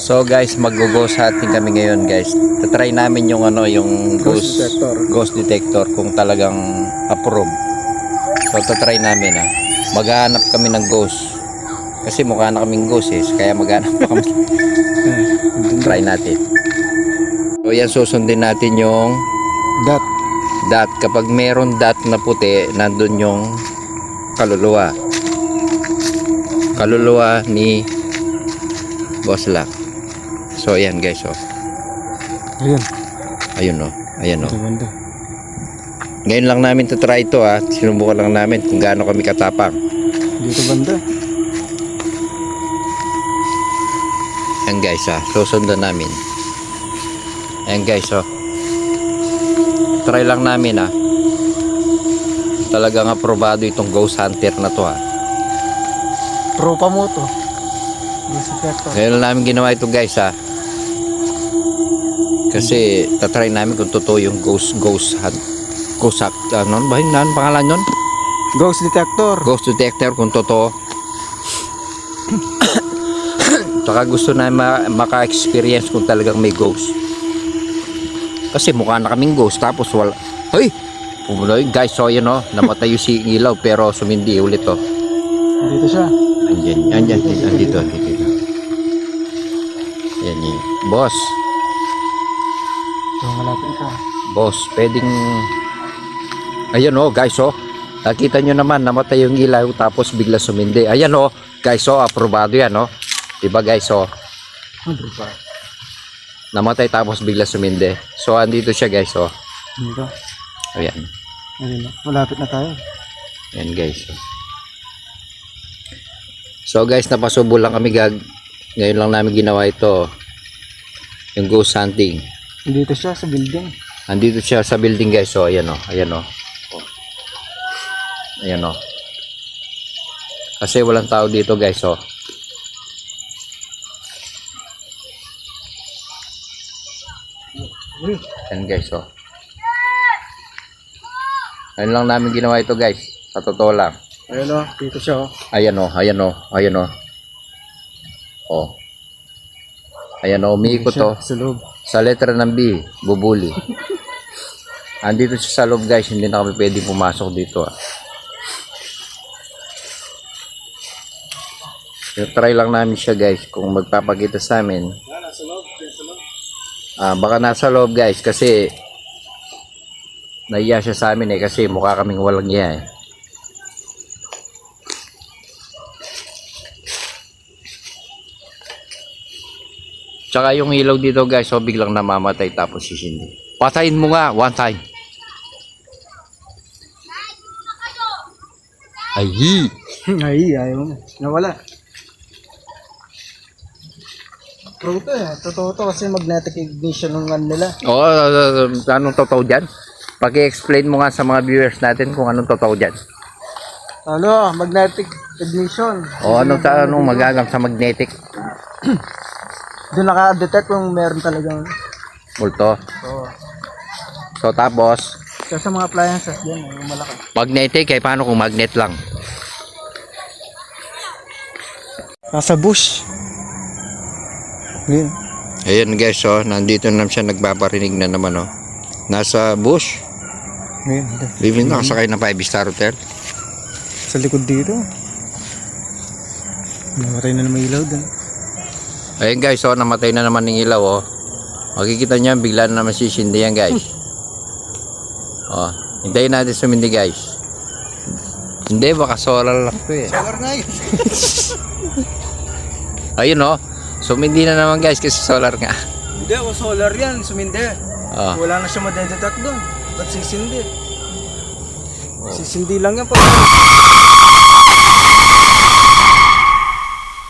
So guys, mag-ghost hunting kami ngayon guys. Tatry namin yung yung ghost detector kung talagang approve. So tatry namin maghahanap kami ng ghost. Kasi mukha na kaming ghost kaya maghahanap pa kami. Try natin. So yan, susundin natin yung dot. Kapag meron dot na puti, nandun yung kaluluwa. Kaluluwa ni Boss Lack. So ayan guys, Ayun. Ngayon lang namin try ito Sinubukan lang namin kung gaano kami katapang. Dito banda. Ayan guys, susundan namin. Ayan guys, try lang namin Talagang aprobado itong ghost hunter na to Pro pa mo to. Ngayon lang namin ginawa ito guys Kasi tatry namin kung totoo yung ghost hunt. Pangalan nun? Ghost detector. Ghost detector kung totoo. Saka gusto na maka-experience kung talagang may ghost. Kasi mukha na kaming ghost tapos wala. Hoy! Pumuloy guys, yun namatay yung si ilaw pero sumindi ulit Dito siya. Andito. Yan yun. Boss. So, malapit ka. Boss, pwedeng ayan guys nakita nyo naman namatay yung ilaw tapos bigla sumindi. Ayan guys aprobado yan diba guys namatay tapos bigla sumindi. So andito siya guys Dito. Ayan. Malapit na tayo. Ayan guys So guys, napasubo lang kami ngayon lang namin ginawa ito, yung ghost hunting. Dito siya sa building. Andito siya sa building guys. Ayan Kasi walang tao dito guys Ayan guys Ayun lang namin ginawa ito guys. Sa totoo lang. Ayun dito siya Ayan umiikot sa loob. sa letra ng B, bubuli. Andito siya sa loob guys, hindi na kami pwedeng pumasok dito Try lang namin siya guys kung magpapakita sa amin. Baka nasa loob guys kasi nahiya siya sa amin kasi mukha kaming walang iya Tsaka yung ilaw dito guys, biglang namamatay tapos sisindi. Patayin mo nga, one time. Ay, ayaw mo. Nawala. Pro to totoo to kasi magnetic ignition ng nila. Anong totoo dyan? Paki-explain mo nga sa mga viewers natin kung anong totoo dyan. Magnetic ignition. Anong magagang sa magnetic? Doon naka-detect kung meron talagang multo. So tapos sa mga appliances yan, yung malaki. Magnetic, paano kung magnet lang? Nasa bush. Ayan guys, nandito naman siya, nagbabarinig na naman Nasa bush. Living na sakay ng 5-star hotel. Sa likod dito. Namatay na naman ilaw doon. Ayan guys, namatay na naman ng ilaw Makikita niyo bigla na naman sisindi yan guys. Hintayin natin sumindi guys. Hindi, baka solar lang to Solar na yun. Ayun sumindi na naman guys kasi solar nga. Hindi, solar yan, sumindi. Wala na siya madedetect doon. Ba't sisindi? Sisindi lang yan pag